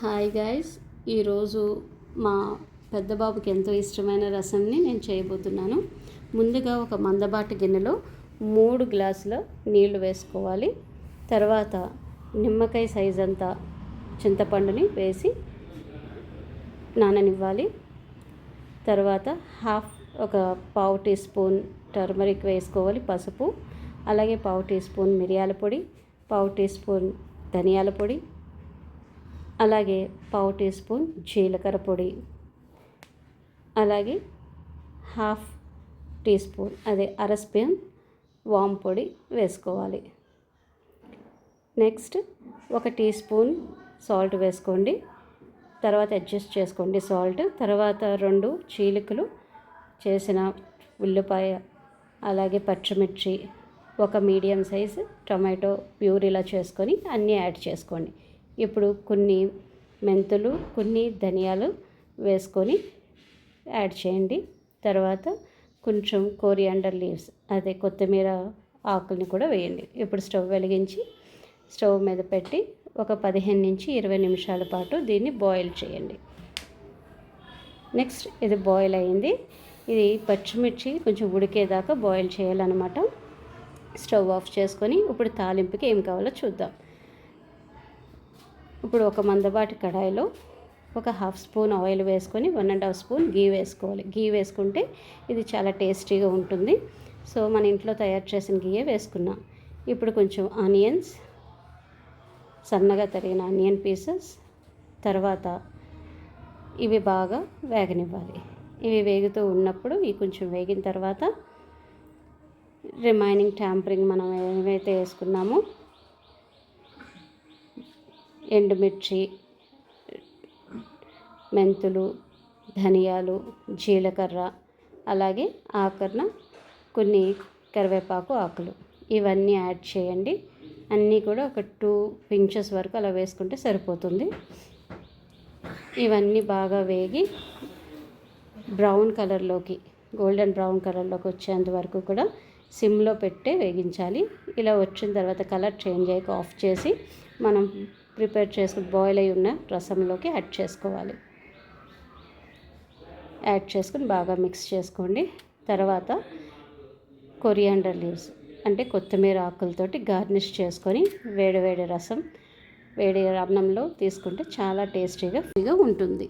Hi guys, ఈరోజు మా పెద్ద బాబుకి ఎంతో ఇష్టమైన రసంని నేను చేయబోతున్నాను. ముందుగా ఒక మందపాటి గిన్నెలో 3 గ్లాసుల నీళ్లు వేసుకోవాలి. తర్వాత నిమ్మకాయ సైజ్ అంతా చింతపండుని వేసి నాననివ్వాలి. తర్వాత ఒక పావు టీ స్పూన్ టర్మరిక్ వేసుకోవాలి, పసుపు, అలాగే పావు టీ స్పూన్ మిరియాల పొడి, పావు టీ స్పూన్ ధనియాల పొడి, అలాగే పావు టీ స్పూన్ జీలకర్ర పొడి, అలాగే హాఫ్ టీ స్పూన్ అర స్పూన్ వాము పొడి వేసుకోవాలి. నెక్స్ట్ 1 టీ స్పూన్ సాల్ట్ వేసుకోండి. తర్వాత అడ్జస్ట్ చేసుకోండి సాల్ట్. తర్వాత 2 చీలికలు చేసిన ఉల్లిపాయ, అలాగే పచ్చిమిర్చి, 1 మీడియం సైజు టొమాటో ప్యూరీలా చేసుకొని అన్నీ యాడ్ చేసుకోండి. ఇప్పుడు కొన్ని మెంతులు, కొన్ని ధనియాలు వేసుకొని యాడ్ చేయండి. తర్వాత కొంచెం కోరియాండర్ లీవ్స్ కొత్తిమీర ఆకుల్ని కూడా వేయండి. ఇప్పుడు స్టవ్ వెలిగించి స్టవ్ మీద పెట్టి ఒక 15 నుంచి 20 నిమిషాల పాటు దీన్ని బాయిల్ చేయండి. నెక్స్ట్ ఇది బాయిల్ అయింది. ఇది పచ్చిమిర్చి కొంచెం ఉడికేదాకా బాయిల్ చేయాలన్నమాట. స్టవ్ ఆఫ్ చేసుకొని ఇప్పుడు తాలింపుకి ఏం కావాలో చూద్దాం. ఇప్పుడు ఒక మందపాటి కడాయిలో ఒక హాఫ్ స్పూన్ ఆయిల్ వేసుకొని 1.5 స్పూన్ గీ వేసుకోవాలి. గీ వేసుకుంటే ఇది చాలా టేస్టీగా ఉంటుంది. సో మన ఇంట్లో తయారు చేసిన గీయే వేసుకున్నాం. ఇప్పుడు కొంచెం ఆనియన్స్, సన్నగా తరిగిన ఆనియన్ పీసెస్, తర్వాత ఇవి బాగా వేగనివ్వాలి. ఇవి వేగుతూ ఉన్నప్పుడు కొంచెం వేగిన తర్వాత రిమైనింగ్ ట్యాంపరింగ్ మనం ఏవైతే వేసుకున్నామో ఎండుమిర్చి, మెంతులు, ధనియాలు, జీలకర్ర, అలాగే ఆఖరణ కొన్ని కరివేపాకు ఆకులు, ఇవన్నీ యాడ్ చేయండి. అన్నీ కూడా ఒక 2 పించెస్ వరకు అలా వేసుకుంటే సరిపోతుంది. ఇవన్నీ బాగా వేగి బ్రౌన్ కలర్లోకి, గోల్డెన్ బ్రౌన్ కలర్లోకి వచ్చేంత వరకు కూడా సిమ్లో పెట్టే వేగించాలి. ఇలా వచ్చిన తర్వాత కలర్ చేంజ్ అయ్యాక ఆఫ్ చేసి మనం ప్రిపేర్ చేసుకుని బాయిల్ అయి ఉన్న రసంలోకి యాడ్ చేసుకోవాలి. యాడ్ చేసుకుని బాగా మిక్స్ చేసుకోండి. తర్వాత కొరియాండర్ లీవ్స్ కొత్తిమీర ఆకులతోటి గార్నిష్ చేసుకొని వేడి రసం వేడి అన్నంలో తీసుకుంటే చాలా టేస్టీగా ఉంటుంది.